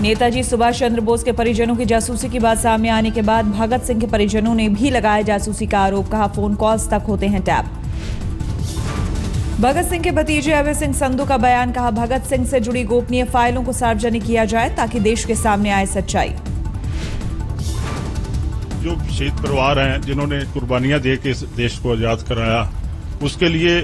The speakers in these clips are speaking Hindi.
नेताजी सुभाष चंद्र बोस के परिजनों की जासूसी की बात सामने आने के बाद भगत सिंह के परिजनों ने भी लगाया जासूसी का आरोप। कहा, फोन कॉल्स तक होते हैं टैप। भगत सिंह के भतीजे अभय सिंह संधू का बयान। कहा, भगत सिंह से जुड़ी गोपनीय फाइलों को सार्वजनिक किया जाए ताकि देश के सामने आए सच्चाई। जो शहीद परिवार हैं जिन्होंने कुर्बानियां दे के इस देश को आजाद कराया, उसके लिए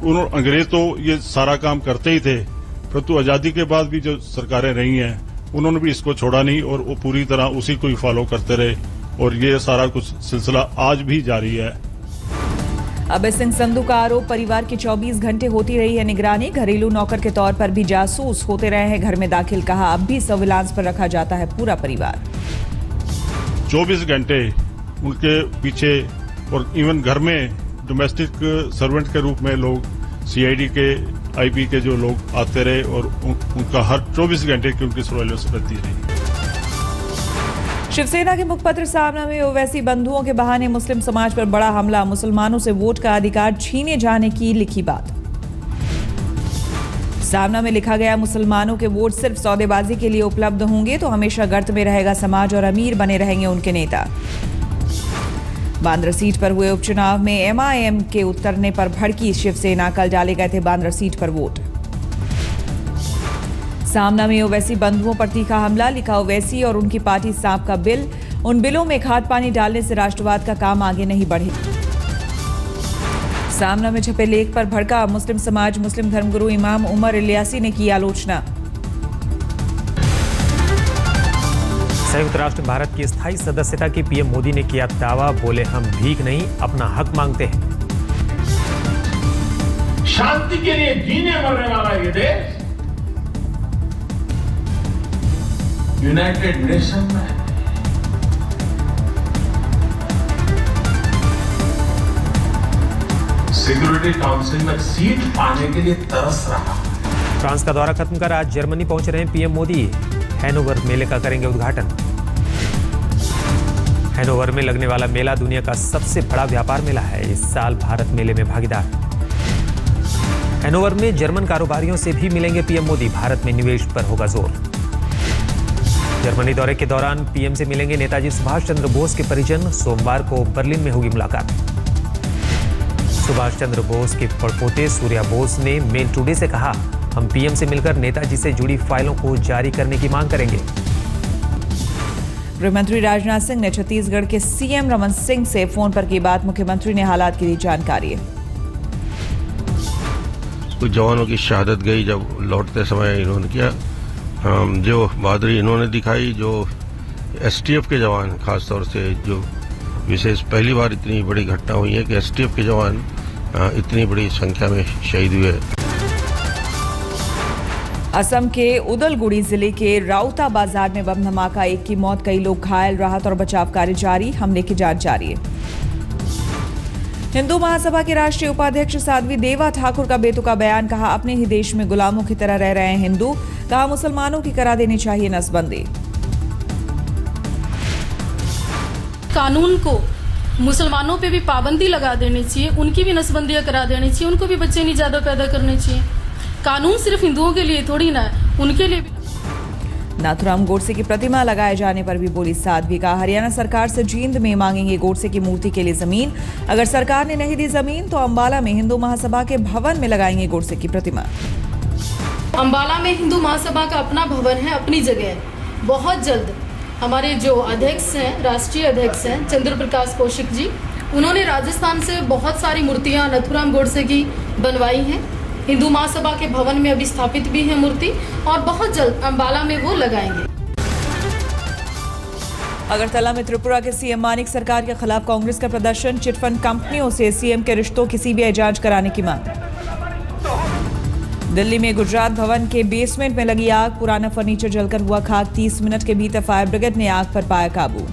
उन्होंने अंग्रेज तो ये सारा काम करते ही थे, परंतु आजादी के बाद भी जो सरकारें रही हैं उन्होंने भी इसको छोड़ा नहीं और वो पूरी तरह उसी को ही फॉलो करते रहे और ये सारा कुछ सिलसिला आज भी जारी है। अभय सिंह संधू का आरोप, परिवार की 24 घंटे होती रही है निगरानी। घरेलू नौकर के तौर पर भी जासूस होते रहे हैं घर में दाखिल। कहा, अब भी सर्विलांस पर रखा जाता है पूरा परिवार। 24 घंटे उनके पीछे और इवन घर में डोमेस्टिक सर्वेंट के रूप में लोग सीआईडी के आईबी के जो लोग आते रहे और उनका हर 24 घंटे की उनकी सर्वेलेंस रहती रही। शिवसेना के मुखपत्र सामना में ओवैसी बंधुओं के बहाने मुस्लिम समाज पर बड़ा हमला। मुसलमानों से वोट का अधिकार छीने जाने की लिखी बात। सामना में लिखा गया, मुसलमानों के वोट सिर्फ सौदेबाजी के लिए उपलब्ध होंगे तो हमेशा गर्त में रहेगा समाज और अमीर बने रहेंगे उनके नेता। बांद्रा सीट पर हुए उपचुनाव में एमआईएम के उतरने पर भड़की शिवसेना। कल डाले गए थे बांद्रा सीट पर वोट। सामना में ओवैसी बंधुओं पर तीखा हमला। लिखा, ओवैसी और उनकी पार्टी सांप का बिल, उन बिलों में खाद पानी डालने से राष्ट्रवाद का काम आगे नहीं बढ़े। सामना में छपे लेख पर भड़का मुस्लिम समाज। मुस्लिम धर्मगुरु इमाम उमर इलियासी ने की आलोचना। संयुक्त राष्ट्र भारत की स्थायी सदस्यता की पीएम मोदी ने किया दावा। बोले, हम भीख नहीं अपना हक मांगते हैं। शांति के लिए जीने मरने वाला ये देश यूनाइटेड नेशन में सिक्योरिटी काउंसिल में सीट पाने के लिए तरस रहा। फ्रांस का दौरा खत्म कर आज जर्मनी पहुंच रहे हैं पीएम मोदी। हैनोवर मेले का करेंगे उद्घाटन। हैनोवर में लगने वाला मेला दुनिया का सबसे बड़ा व्यापार मेला है। इस साल भारत मेले में भागीदार। हैनोवर में जर्मन कारोबारियों से भी मिलेंगे पीएम मोदी। भारत में निवेश पर होगा जोर। जर्मनी दौरे के दौरान पीएम से मिलेंगे नेताजी सुभाष चंद्र बोस के परिजन। सोमवार को बर्लिन में होगी मुलाकात। सुभाष चंद्र बोस के पड़पोते सूर्या बोस ने मेल टुडे से कहा, हम पीएम से मिलकर नेताजी से जुड़ी फाइलों को जारी करने की मांग करेंगे। गृहमंत्री राजनाथ सिंह ने छत्तीसगढ़ के सीएम रमन सिंह से फोन पर की बात। मुख्यमंत्री ने हालात की दी जानकारी। कुछ जवानों की शहादत गई जब लौटते समय इन्होंने किया, जो बहादुरी इन्होंने दिखाई, जो एसटीएफ के जवान खासतौर से जो विशेष पहली बार इतनी बड़ी घटना हुई है कि एसटीएफ के जवान इतनी बड़ी संख्या में शहीद हुए। असम के उदलगुड़ी जिले के राउता बाजार में बम धमाका, एक की मौत, कई लोग घायल। राहत और बचाव कार्य जारी। हमले की जांच जारी है। हिंदू महासभा के राष्ट्रीय उपाध्यक्ष साध्वी देवा ठाकुर का बेतुका बयान। कहा, अपने ही देश में गुलामों की तरह रह रहे हैं हिंदू। कहा, मुसलमानों की करा देनी चाहिए नसबंदी। कानून को मुसलमानों पे भी पाबंदी लगा देनी चाहिए, उनकी भी नसबंदियां करा देनी चाहिए, उनको भी बच्चे नहीं ज्यादा पैदा करने चाहिए। कानून सिर्फ हिंदुओं के लिए थोड़ी ना है, उनके लिए भी। नाथुराम गोडसे की प्रतिमा लगाए जाने पर भी बोली साध्वी। का, हरियाणा सरकार से जींद में मांगेंगे गोडसे की मूर्ति के लिए जमीन। अगर सरकार ने नहीं दी जमीन तो अंबाला में हिंदू महासभा के भवन में लगाएंगे गोडसे की प्रतिमा। अंबाला में हिंदू महासभा का अपना भवन है, अपनी जगह है। बहुत जल्द हमारे जो अध्यक्ष हैं, राष्ट्रीय अध्यक्ष हैं चंद्र प्रकाश कौशिक जी, उन्होंने राजस्थान से बहुत सारी मूर्तियां नाथुराम गोडसे की बनवाई हैं। हिंदू महासभा के भवन में अभी स्थापित भी है मूर्ति और बहुत जल्द अंबाला में वो लगाएंगे। अगरतला में त्रिपुरा के सीएम मानिक सरकार के खिलाफ कांग्रेस का प्रदर्शन। चिटफंड कंपनियों से सीएम के रिश्तों की सीबीआई जांच कराने की मांग। दिल्ली में गुजरात भवन के बेसमेंट में लगी आग। पुराना फर्नीचर जलकर हुआ खाक। 30 मिनट के भीतर फायर ब्रिगेड ने आग पर पाया काबू।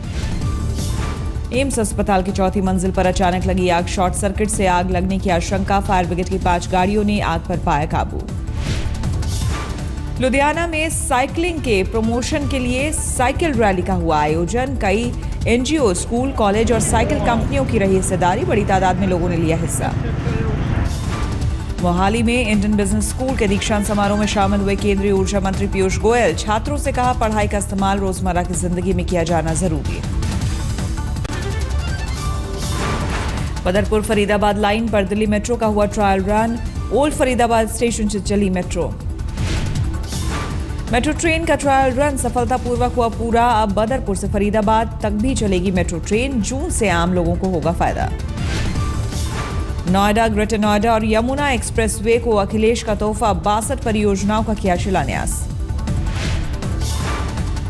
एम्स अस्पताल की चौथी मंजिल पर अचानक लगी आग। शॉर्ट सर्किट से आग लगने की आशंका। फायर ब्रिगेड की 5 गाड़ियों ने आग पर पाया काबू। लुधियाना में साइकिलिंग के प्रमोशन के लिए साइकिल रैली का हुआ आयोजन। कई एनजीओ, स्कूल, कॉलेज और साइकिल कंपनियों की रही हिस्सेदारी। बड़ी तादाद में लोगों ने लिया हिस्सा। मोहाली में इंडियन बिजनेस स्कूल के दीक्षांत समारोह में शामिल हुए केंद्रीय ऊर्जा मंत्री पीयूष गोयल। छात्रों से कहा, पढ़ाई का इस्तेमाल रोजमर्रा की जिंदगी में किया जाना जरूरी है। बदरपुर फरीदाबाद लाइन पर दिल्ली मेट्रो का हुआ trial run. Old Faridabad station से चली मेट्रो ट्रेन का ट्रायल रन सफलतापूर्वक हुआ पूरा। अब बदरपुर से फरीदाबाद तक भी चलेगी मेट्रो ट्रेन। जून से आम लोगों को होगा फायदा। नोएडा, ग्रेटर नोएडा और यमुना एक्सप्रेसवे को अखिलेश का तोहफा। 62 परियोजनाओं का किया शिलान्यास।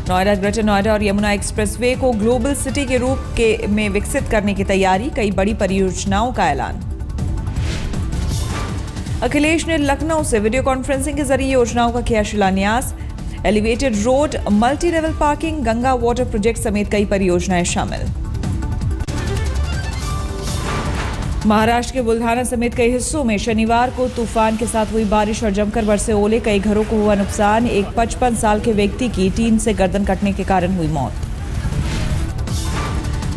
नोएडा, ग्रेटर नोएडा और यमुना एक्सप्रेसवे को ग्लोबल सिटी के रूप में विकसित करने की तैयारी। कई बड़ी परियोजनाओं का ऐलान। अखिलेश ने लखनऊ से वीडियो कॉन्फ्रेंसिंग के जरिए योजनाओं का किया शिलान्यास। Elevated road, multi level parking, Ganga water project समेत कई परियोजनाएं शामिल। महाराष्ट्र के बुल्ढाना समेत कई हिस्सों में शनिवार को तूफान के साथ हुई बारिश और जमकर बरसे ओले। कई घरों को हुआ नुकसान। एक 55 साल के व्यक्ति की टीन से गर्दन कटने के कारण हुई मौत।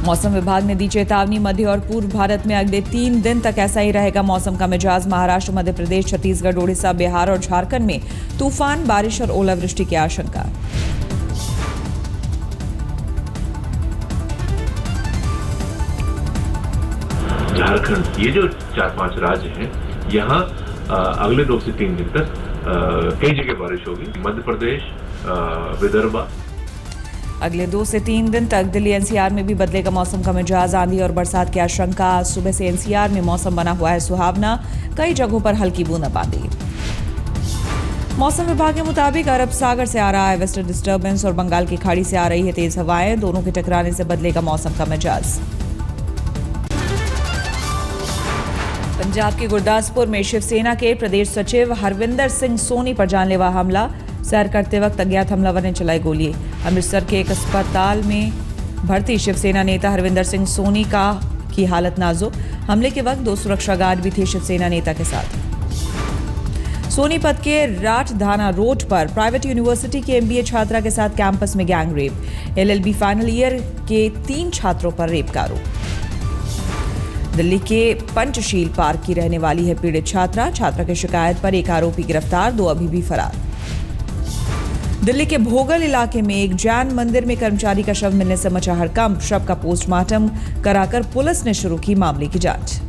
मौसम विभाग ने दी चेतावनी। मध्य और पूर्व भारत में अगले 3 दिन तक ऐसा ही रहेगा मौसम का मिजाज। महाराष्ट्र, मध्य प्रदेश, छत्तीसगढ़, उड़ीसा, बिहार और झारखंड में तूफान, बारिश और ओलावृष्टि की आशंका। झारखंड, ये जो 4-5 राज्य हैं, यहाँ अगले 2 से 3 दिन तक कई जगह बारिश होगी। मध्य प्रदेश, विदर्भ। अगले 2 से 3 दिन तक दिल्ली एनसीआर में भी बदलेगा मौसम का मिजाज। आंधी और बरसात की आशंका। आज सुबह से एनसीआर में मौसम बना हुआ है सुहावना। कई जगहों पर हल्की बूंदाबांदी। मौसम विभाग के मुताबिक अरब सागर से आ रहा है वेस्टर्न डिस्टर्बेंस और बंगाल की खाड़ी से आ रही है तेज हवाएं। दोनों के टकराने से बदलेगा मौसम का मिजाज। पंजाब के गुरदासपुर में शिवसेना के प्रदेश सचिव हरविंदर सिंह सोनी पर जानलेवा हमला। सैर करते वक्त अज्ञात हमलावर ने चलाई गोली। अमृतसर के एक अस्पताल में भर्ती शिवसेना नेता हरविंदर सिंह सोनी की हालत नाजुक। हमले के वक्त 2 सुरक्षा गार्ड भी थे शिवसेना नेता के साथ। सोनीपत के राठधाना रोड पर प्राइवेट यूनिवर्सिटी के MBA छात्रा के साथ कैंपस में gang rape. LLB final year के 3 छात्रों पर रेप का आरोप। दिल्ली के पंचशील पार्क की रहने वाली है पीड़ित छात्रा की शिकायत पर एक आरोपी गिरफ्तार, 2 अभी भी फरार। दिल्ली के भोगल इलाके में एक जैन मंदिर में कर्मचारी का शव मिलने से मचा हड़कंप। शव का पोस्टमार्टम कराकर पुलिस ने शुरू की मामले की जांच।